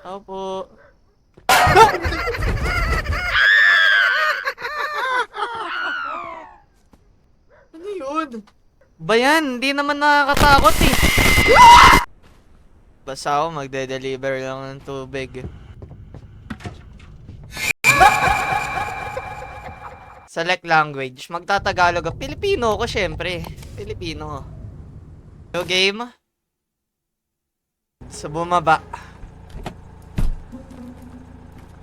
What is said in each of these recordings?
Opo. Ano yun? Ba yan? Hindi naman nakakatakot eh. Basta ako magde-deliver lang ng tubig. Select language. Magtatagalog ako. Pilipino ko syempre. Pilipino. New game. Sa bumaba.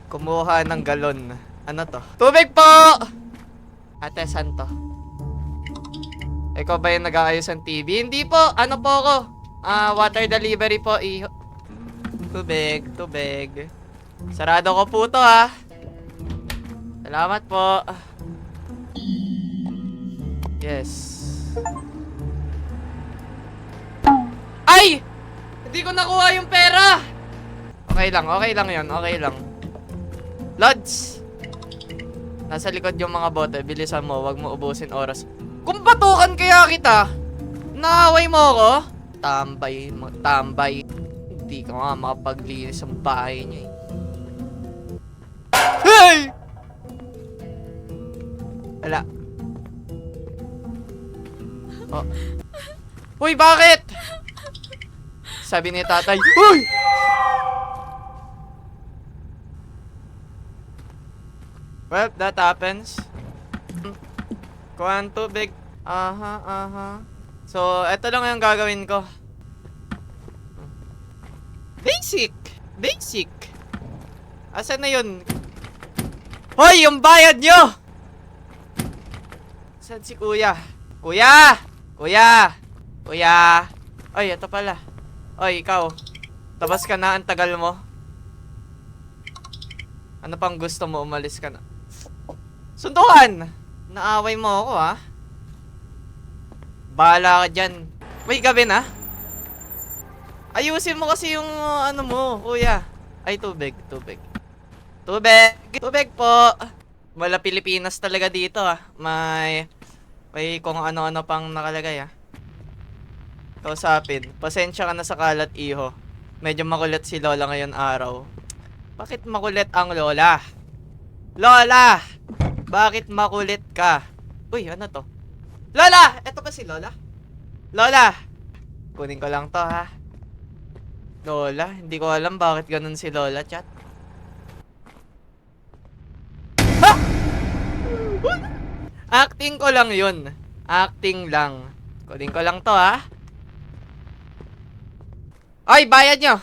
Kumuha ng galon. Ano to? Tubig po! Ate, saan to? Ikaw ba yung nag-aayos ng TV? Hindi po. Ano po ako? Water delivery po. Tubig. Tubig. Sarado ko po to ha. Salamat po. Yes. Ay! Hindi ko nakuha yung pera! Okay lang yun. Okay lang. Lods! Nasa likod yung mga bote. Bilisan mo. Wag mo ubusin oras. Kung batukan kaya kita, naaway mo ako? Tambay. Hindi ka nga makapaglinis ang bahay niya eh. Hey! Wala. Oh. Uy, bakit? Sabi ni tatay. Uy! Well, that happens. Kuhaan tubig. Aha. So, eto lang yung gagawin ko. Basic. Asan na yun? Hoy, yung bayad nyo! Saan si kuya? Kuya! Ay, ito pala. Oy, ikaw. Tabas ka na, ang tagal mo. Ano pang gusto mo? Umalis ka na. Sundukan! Naaway mo ako, ha? Bahala ka dyan. May gabi na? Ayusin mo kasi yung ano mo, kuya. Ay, tubig. Tubig po. Wala Pilipinas talaga dito, ha? May kung ano-ano pang nakalagay, ha? Kausapin. Pasensya ka na sa kalat, iho. Medyo makulit si Lola ngayon araw. Bakit makulit ang Lola? Lola! Bakit makulit ka? Uy, ano to? Lola! Eto ba si Lola? Lola! Kunin ko lang to, ha? Lola? Hindi ko alam bakit ganun si Lola, chat. Ha! Acting ko lang yun. Acting lang. Kunin ko lang to, ha? Oy, bayad nyo!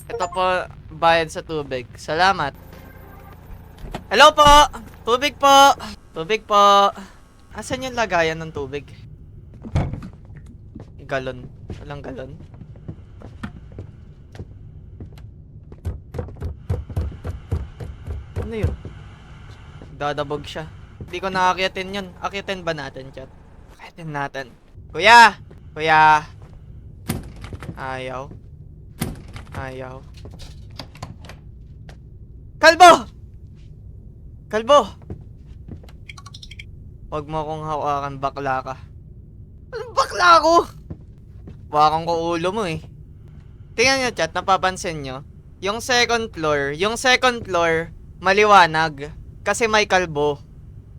Ito po, bayad sa tubig. Salamat. Hello po! Tubig po! Asan yung lagayan ng tubig? Galon. Walang galon. Ano yun? Dadabog siya. Hindi ko nakakyatin yun. Akyatin ba natin, chat? Akyatin natin. Kuya! Ayaw. Kalbo! Huwag mo akong hawakan, bakla ka. Anong bakla ko? Hawakan ko ulo mo eh. Tingnan nyo chat, napapansin nyo? Yung second floor, maliwanag. Kasi may kalbo.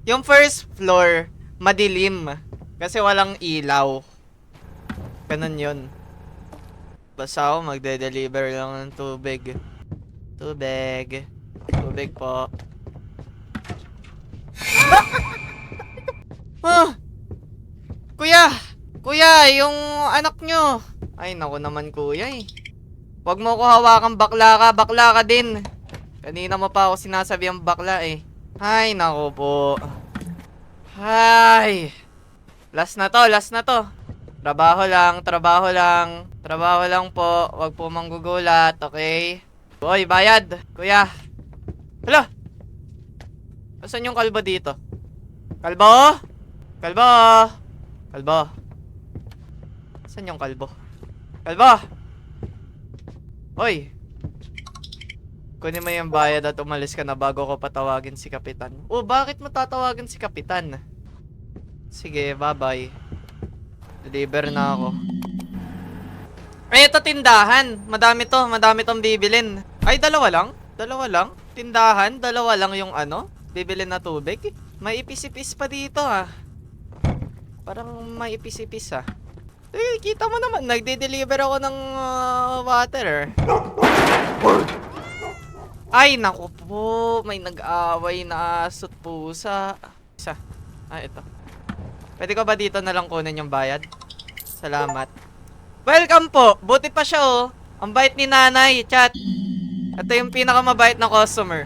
Yung first floor, madilim. Kasi walang ilaw. Ganun yun. Basta ako magde-deliver lang ng tubig. Tubig po. Kuya, yung anak nyo. Ay, naku naman kuya eh. Huwag mo ko hawakan, bakla ka din. Kanina mo pa ako sinasabi ang bakla eh. Ay, naku po. Ay. Last na to. Trabaho lang po. Huwag po manggugulat, okay? Boy, bayad. Kuya. Hala! Asan yung kalbo dito? Kalbo? Saan yung kalbo? Hoy! Kunin mo yung bayad at umalis ka na bago ko patawagin si Kapitan. Oh, bakit mo tatawagin si Kapitan? Sige, bye-bye. Deliver na ako. Ay, ito tindahan. Madami tong bibilin. Ay, dalawa lang? Dalawa lang? Tindahan, dalawa lang yung ano? Bibilin na tubig? May ipis-ipis pa dito ah. Parang may ipis-ipis ah. Eh, kita mo naman, nagde-deliver ako ng water. Ay, naku po. May nag-away na aso't pusa. Isa. Ah, ito. Pwede ko ba dito na lang kunin yung bayad? Salamat. Welcome po. Buti pa siya oh. Ang bait ni nanay, chat. Ito yung pinakamabait na customer.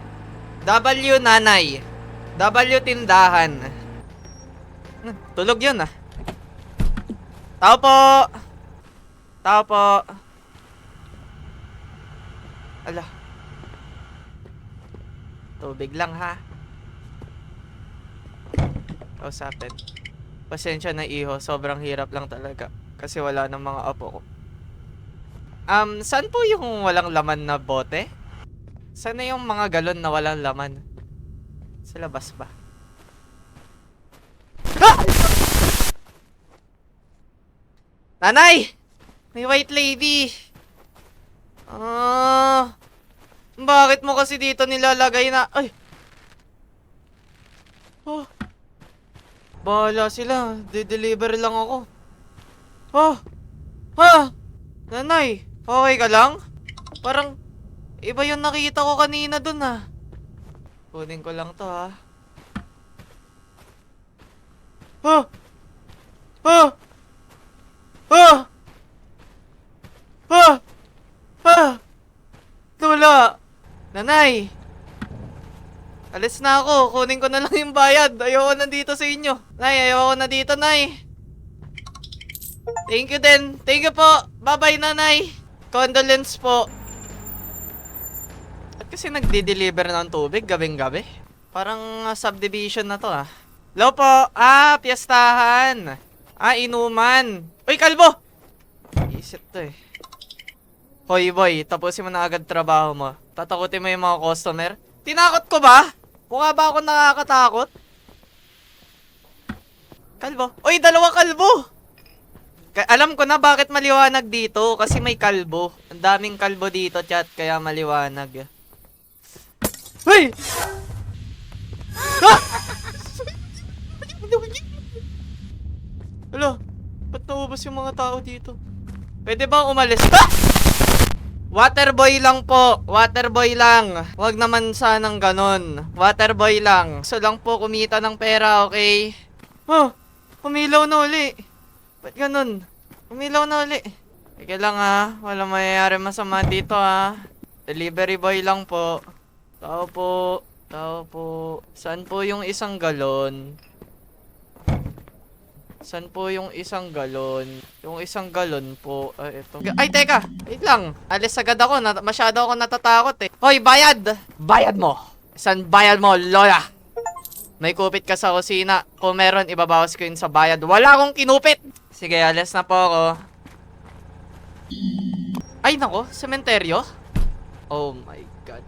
W nanay. W tindahan. Tulog yun ah. Tao po. Tao po. Ala. Tubig lang ha. Kausapin. Pasensya na iho, sobrang hirap lang talaga. Kasi wala ng mga apo ko. Saan po yung walang laman na bote? Saan na yung mga galon na walang laman? Sa labas ba? Ah! Nanay! May white lady! Bakit mo kasi dito nilalagay na... Ay! Oh! Bahala sila. De-deliver lang ako. Oh! Ha! Nanay! Okay ka lang? Parang... Iba yung nakita ko kanina dun ah. Kunin ko lang to ha. Oh! Oh! Oh! Ah! Ah! Wala! Nanay! Alis na ako. Kunin ko na lang yung bayad. Ayoko na dito sa inyo. Nay, ayoko na dito, Nay. Thank you din. Thank you po. Bye-bye, Nanay. Condolence po. At kasi nagdi-deliver ng tubig gabing-gabi. Parang subdivision na to ah. Hello po. Ah, piyestahan. Ah, inuman. Uy, kalbo! Isip to eh. Hoy boy, tapusin mo na agad trabaho mo. Tatakutin mo yung mga customer. Tinakot ko ba? Mukha ba ako nakakatakot? Kalbo. Uy, dalawa kalbo! Alam ko na bakit maliwanag dito. Kasi may kalbo. Ang daming kalbo dito, chat. Kaya maliwanag. Hoy! Ah! Hala, ba't naubos yung mga tao dito? Pwede bang umalis? Ah! Waterboy lang po. Waterboy lang. Huwag naman sanang ganon. Waterboy lang. Gusto lang po kumita ng pera, okay? Oh, umilaw na uli. Ba't ganon? Umilaw na uli. Sige lang ha. Walang mayayari masama dito ha. Delivery boy lang po. Tao po. Tao po. Saan po yung isang galon? Saan po yung isang galon? Yung isang galon po. Ay, ito. Ay, teka! Wait lang. Alis agad ako. Masyado ako natatakot eh. Hoy, bayad! Bayad mo! Saan bayad mo, Lola? May kupit ka sa kusina. Kung meron, ibabawas ko yun sa bayad. Wala akong kinupit! Sige, alis na po ako. Ay, nako. Sementeryo? Oh my God.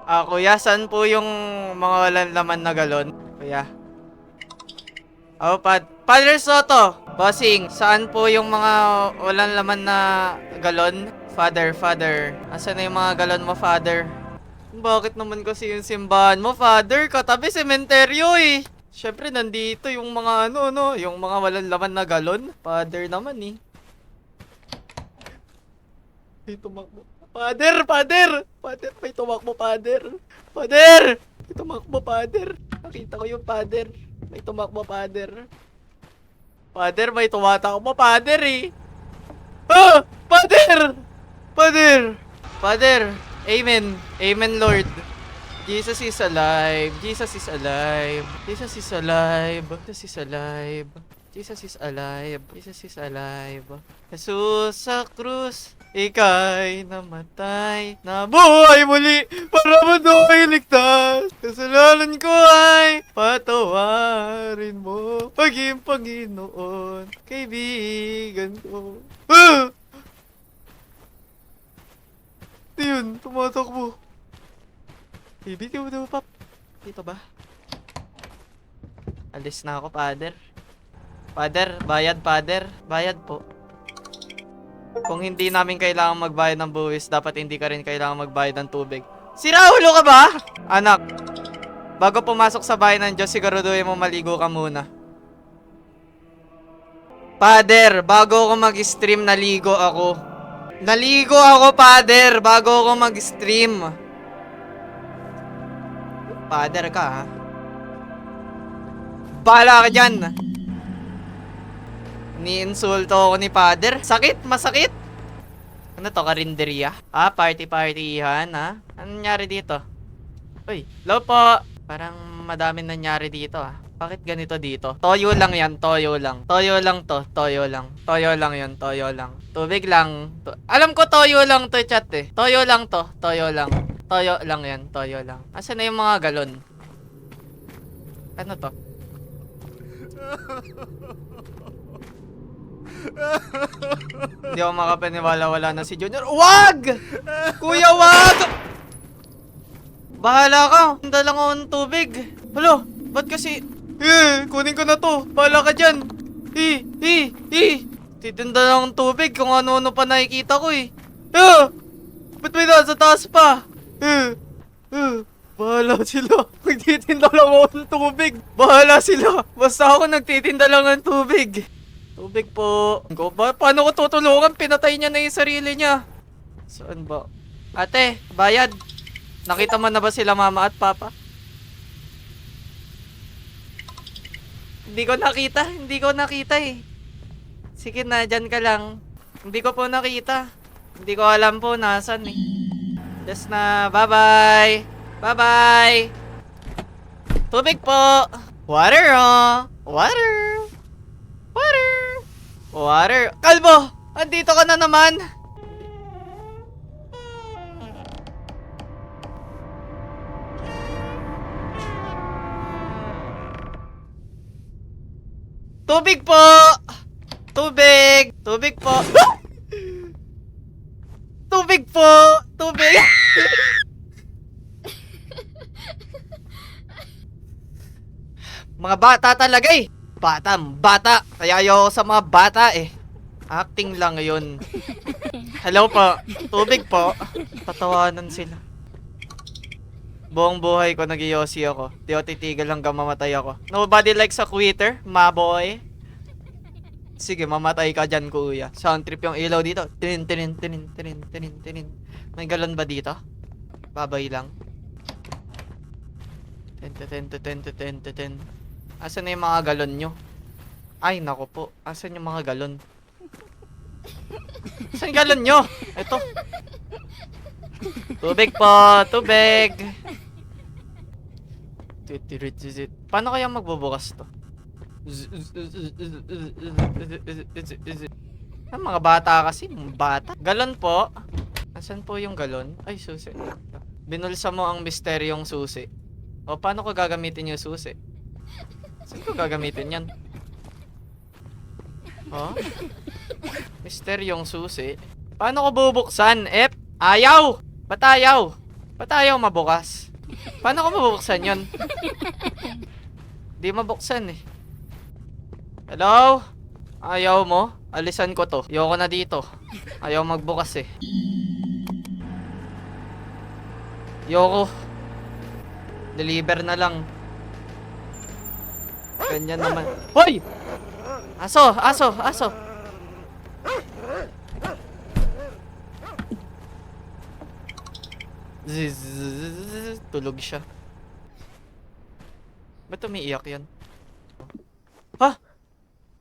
Ah, kuya, saan po yung mga walang laman na galon? Kuya. Oh, Father Soto! Bossing, saan po yung mga walang laman na galon? Father. Asan na yung mga galon mo, Father? Bakit naman kasi yung simbahan mo, Father? Katabi sementeryo eh. Syempre, nandito yung mga yung mga walang laman na galon. Father naman eh. Dito makbo. Father, may tumakbo, Father. May tumakbo, Father. Nakita ko yung Father. May tumakbo, Father. Father, may tumatakbo, Father eh. Ah! Father. Amen. Amen, Lord. Jesus is alive. Jesus is alive. Jesus is alive. Jesus is alive. Jesus is alive. Jesus is alive. Jesus sa krus, ika'y namatay, nabuhay muli para mundo ay ligtas. Kasalanan ko ay patawarin mo, paging Panginoon, kaibigan ko. Ah! Ito yun, tumatakbo. Baby, di mo pap. Dito ba? Alis na ako, Father. Father, bayad, father. Bayad po. Kung hindi namin kailangan magbayad ng buwis, dapat hindi ka rin kailangan magbayad ng tubig. Sira ulo ka ba? Anak, bago pumasok sa bahay ng Diyos, siguraduhin mo maligo ka muna. Father, bago ako mag-stream, naligo ako. Naligo ako, father, bago ako mag-stream. Father ka, ha? Bahala ka dyan. Ni-insulto ako ni father. Sakit, masakit. Ano to, karinderya? Ah, party-partyhan, ha? Anong nangyari dito? Uy, hello po. Parang madaming nangyari dito, ha? Bakit ganito dito? Toyo lang yan, toyo lang. Toyo lang to, toyo lang. Toyo lang yun, toyo lang. Tubig lang. Alam ko toyo lang to, chat eh. Toyo lang to, toyo lang. Toyo lang yan, toyo lang. Asan na yung mga galon? Ano to? Hindi ako makapaniwala, wala na si Junior. Wag! Kuya, wag! Bahala ka. Handa lang ako ng tubig. Hello, ba't kasi... kunin ko na to. Bahala ka dyan. Titinda lang ng tubig kung ano-ano pa nakikita ko eh. Ba't may nasa taas pa? Bahala sila. Nagtitinda lang ako ng tubig. Bahala sila. Basta ako nagtitinda lang ng tubig. Tubig po. Paano ko tutulungan? Pinatay niya na yung sarili niya. Saan ba? Ate, bayad. Nakita mo na ba sila mama at papa? Hindi ko nakita. Hindi ko nakita eh. Sige na, dyan ka lang. Hindi ko po nakita. Hindi ko alam po nasan eh. Just na. Bye-bye. Bye-bye. Tubig po. Water oh. Water. Water. Water. Kalbo! Andito ka na naman. Tubig po! Tubig! Tubig po! Tubig po! Tubig! Mga bata talaga eh! Bata! Kaya ayoko sa mga bata eh. Acting lang yun. Hello po. Tubig po. Patawanan sila. Buong buhay ko nag-iossi ako. Di ako titigil hanggang mamatay ako. Nobody likes a quitter, ma boy. Sige, mamatay ka dyan, kuya. Sound trip yung ilaw dito. Tinin. May galon ba dito? Babay lang. Ten. Asan na yung mga galon nyo? Ay, nako po. Asan yung mga galon? Asan yung galon nyo? Ito. Tubig po. Tubig. Paano kaya magbubukas to? Ang mga bata kasi. Bata. Galon po. Asan po yung galon? Ay, susi. Binulsa mo ang misteryong susi. O, paano ko gagamitin yung susi? Saan ko gagamitin yan? Oh? Misteryong susi. Paano ko bubuksan? Ayaw! Ba't ayaw? Ba't ayaw mabukas? Paano ko mabuksan yun? Di mabuksan eh. Hello? Ayaw mo? Alisan ko to. Ayoko na dito. Ayaw magbukas eh. Ayoko. Deliver na lang. Ganyan naman. Hoy! Aso! Tulog siya. Ba't umiiyak yan? Ha?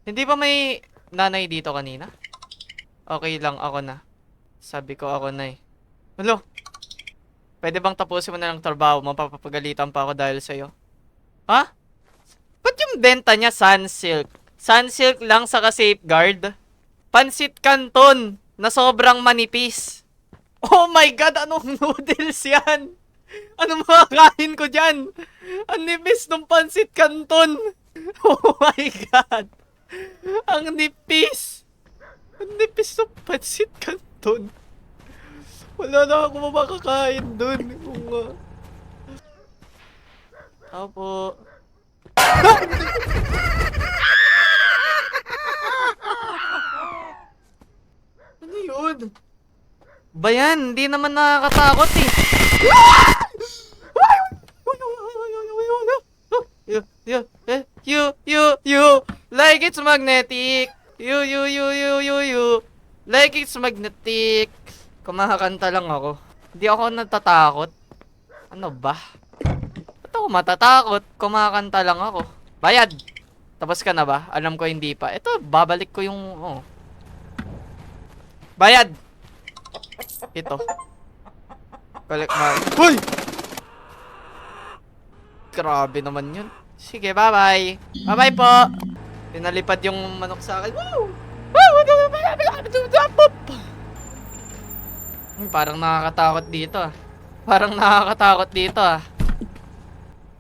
Hindi ba may nanay dito kanina? Okay lang, ako na. Sabi ko ako na eh. Hello? Pwede bang tapusin mo na ng trabaho? Mapapagalitan pa ako dahil sa'yo. Ha? Ba't yung benta niya Sunsilk? Sunsilk lang saka safeguard? Pansit Canton na sobrang manipis. Oh my God! Anong noodles yan? Anong makakain ko dyan? Ang nipis ng Pansit Canton. Oh my God! Ang nipis! Ang nipis ng Pansit Canton. Wala na ako makakain dun. Opo. ba yan? Hindi naman nakakatakot eh. You. Like it's magnetic. You. Like it's magnetic. Kumakanta lang ako. Hindi ako natatakot. Ano ba? Ba't ako matatakot? Kumakanta lang ako. Bayad! Tapos ka na ba? Alam ko hindi pa. Ito, babalik ko yung... Oh. Bayad! Ito. Collect mark. Hoy! Grabe naman yun. Sige, bye-bye. Bye-bye po! Pinalipad yung manok sa akin. Woo! Parang nakakatakot dito ah. Parang nakakatakot dito ah.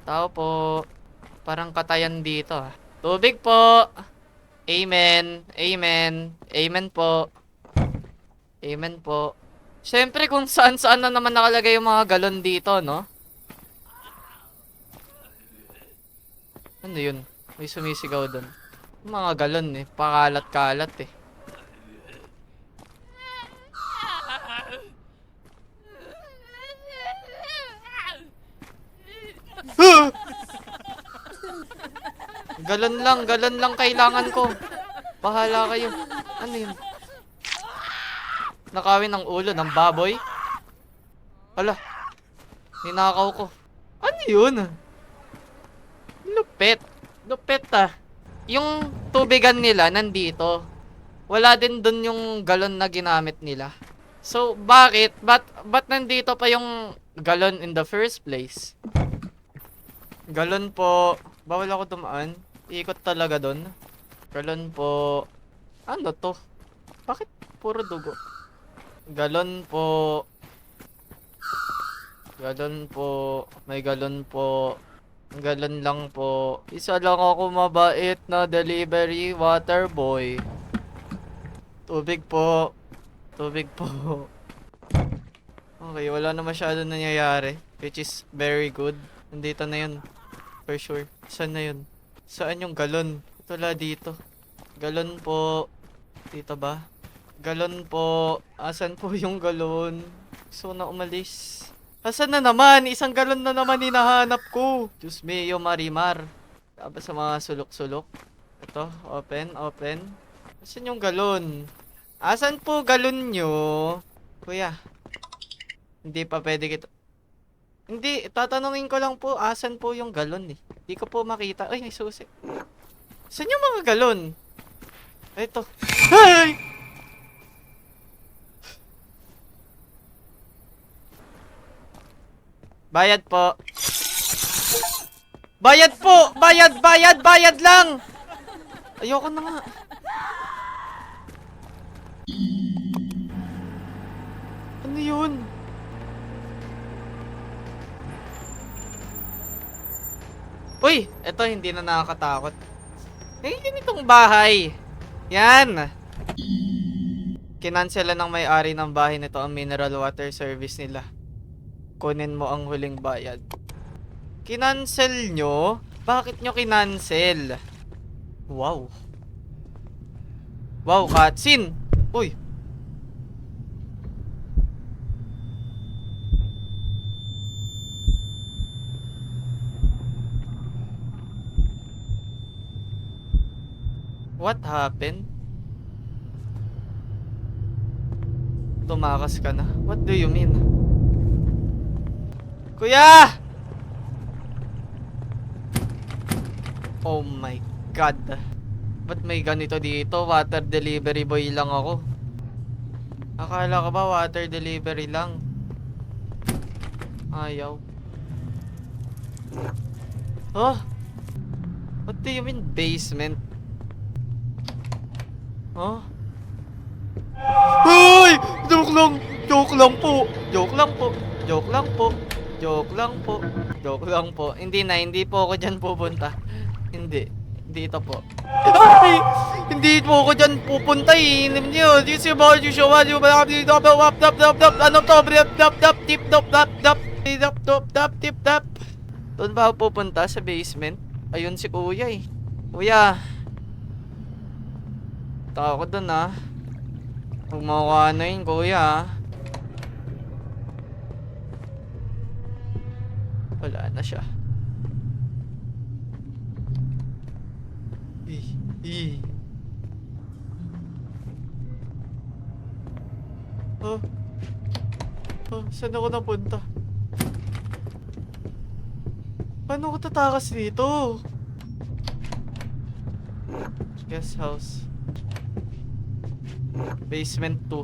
Tao po. Parang katayan dito ah. Tubig po. Amen. Amen po. Amen po. Siyempre kung saan-saan na naman nakalagay yung mga galon dito, no? Ano yun? May sumisigaw doon. Mga galon eh. Pakalat-kalat eh. Galon lang kailangan ko. Bahala kayo. Ano yun? Nakawin ang ulo ng baboy. Hala. Ninakaw ko. Ano yun? Lupit ah. Yung tubigan nila nandito. Wala din dun yung galon na ginamit nila. So, bakit? Ba't nandito pa yung galon in the first place? Galon po. Bawal ako dumaan. Ikot talaga dun. Galon po. Ano to? Bakit puro dugo? Galon po. Galon po. May galon po. Galon lang po. Isa lang ako mabait na delivery water boy. Tubig po. Tubig po. Okay, wala na masyado nangyayari. Which is very good. Nandito na yun. For sure. Saan na yun? Saan yung galon? Wala dito. Galon po. Dito ba? Galon po. Asan po yung galon? Gusto na umalis. Asan na naman? Isang galon na naman hinahanap ko. Diyos mio, marimar. Tapos sa mga sulok-sulok. Ito, open. Asan yung galon? Asan po galon nyo? Kuya. Hindi pa pwede kita. Hindi, tatanungin ko lang po, asan po yung galon eh. Hindi ko po makita. Ay, may susi. Saan yung mga galon? Ito. Hey! Bayad po. Bayad po! Bayad lang! Ayoko na nga. Ano yun? Uy! Ito hindi na nakakatakot. Eh, yun itong bahay. Yan! Kinansela ng may-ari ng bahay nito ang mineral water service nila. Kunin mo ang huling bayad. Kinansel nyo? Bakit nyo kinansel? Wow. Wow, cutscene! Uy! What happened? Tumakas ka na. What do you mean? Kuya! Oh my God. Ba't may ganito dito? Water delivery boy lang ako. Akala ko ba water delivery lang? Ayaw. Oh? What do you mean basement? Oh? Hoy! Joke lang! Joke lang po! Joke lang po! Joke lang po! Joke lang po! Joke lang po! Hindi po ako dyan pupunta. Hindi ito po. Ay! Hindi po ako dyan pupunta eh. Nyo, this is about you show what you have to do. Ano to? Tip-top. Doon ba ako pupunta sa basement? Ayun si kuya eh. Kuya. Taka ko doon ah. Huwag mo ako ano yun kuya ah. Wala na siya. Eh. Oh. Oh, saan ako napunta? Paano ako tatakas dito? Guest house. Basement 2.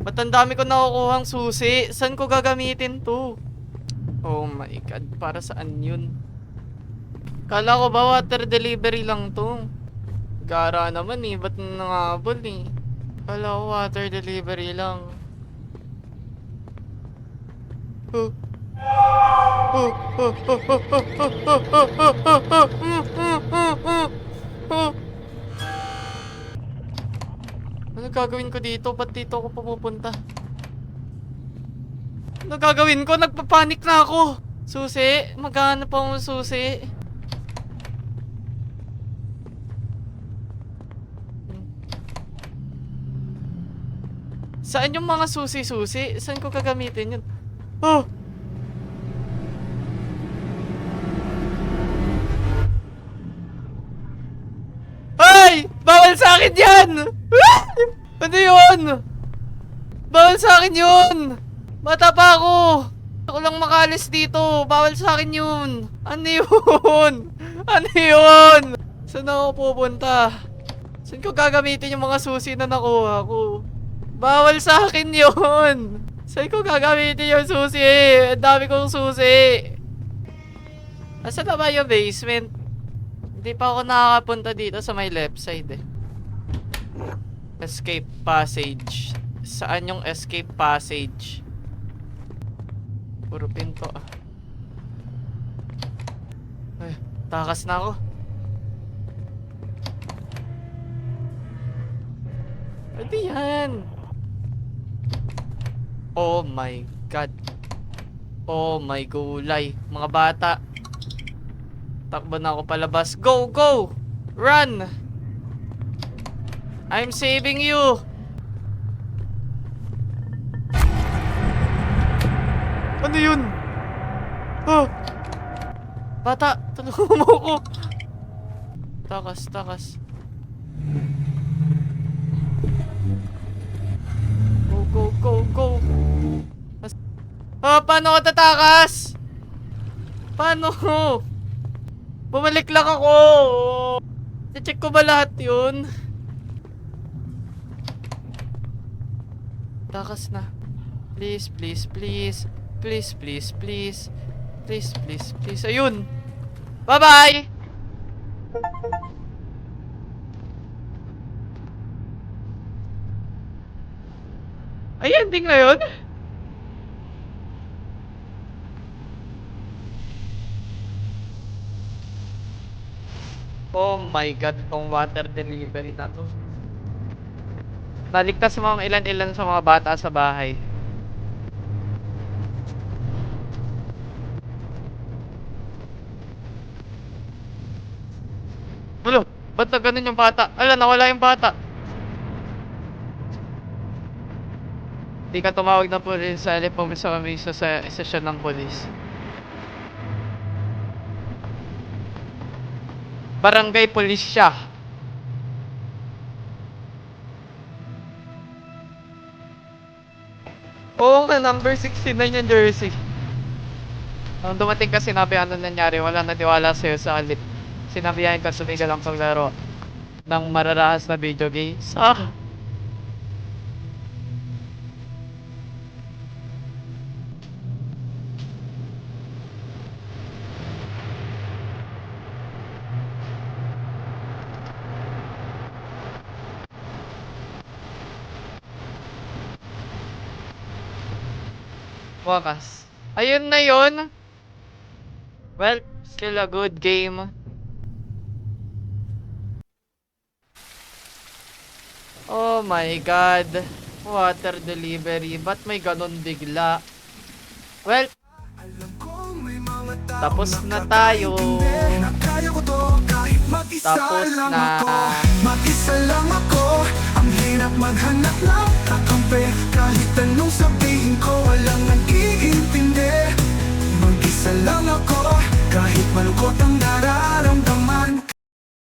Ba't ang dami ko nakukuhang susi? Saan ko gagamitin to? Oh my god, para saan yun? Kala ko ba water delivery lang to? Gara naman eh, ba't nangabol eh? Kala ko water delivery lang. Oh. Oh. Ano gagawin ko dito? Ba't dito ako pumupunta? Ano gagawin ko? Nagpapanik na ako. Susi? Maghanap ako ng susi. Saan yung mga susi-susi? Saan ko gagamitin yun? Oh! Ay! Bawal sa akin yan! Ano yun? Bawal sa akin yun! Bata pa ako! Ako lang makalis dito. Bawal sa akin yun. Ano yun? Ano yun? Saan ako pupunta? Saan ko gagamitin yung mga susi na nakuha ko? Bawal sa akin yun! Saan ko gagamitin yung susi? Ang dami kong susi. Asan na ba yung basement? Hindi pa ako nakakapunta dito sa may left side eh. Escape passage. Saan yung escape passage? Puro pinto ah. Ay, takas na ako. Pwede yan. Oh my god. Oh my gulay. Mga bata. Takbo na ako palabas. Go! Go! Run! I'm saving you! Ano yun? Oh! Bata! Tulungan mo ako! Takas, takas. Go, go, go, go! Ah, paano ako tatakas? Paano? Bumalik lang ako! I-check ko ba lahat yun? Takas na. Please, please, please. Please, please, please. Please, please, please. Ayun! Bye-bye! Ay, ending na yun? Oh my god, tong water delivery na to. Naligtas mga ilan-ilan sa mga bata sa bahay. Ulo, ba't na ganun yung bata? Ala, nawala yung bata. Di ka tumawag ng polis sa alipong sa misa sa istasyon ng polis. Barangay Polis siya. Oo nga, number 69 yung jersey. Nung dumating ka, sinabi ano nangyari, wala natiwala sa'yo sa alip. Sinabihan ka, sumigil ang paglaro ng mararahas na video games. Ah! Wakas. Ayun na yun. Well, still a good game. Oh my god. Water delivery. Ba't may ganun bigla? Well, tapos na tayo. Tapos na. Mag-isa lang ako. Ang hirap maghanap ng kakampi. Kahit anong sabihin ko, walang nag-iintindi. Mag-isa lang ako. Malungkot ang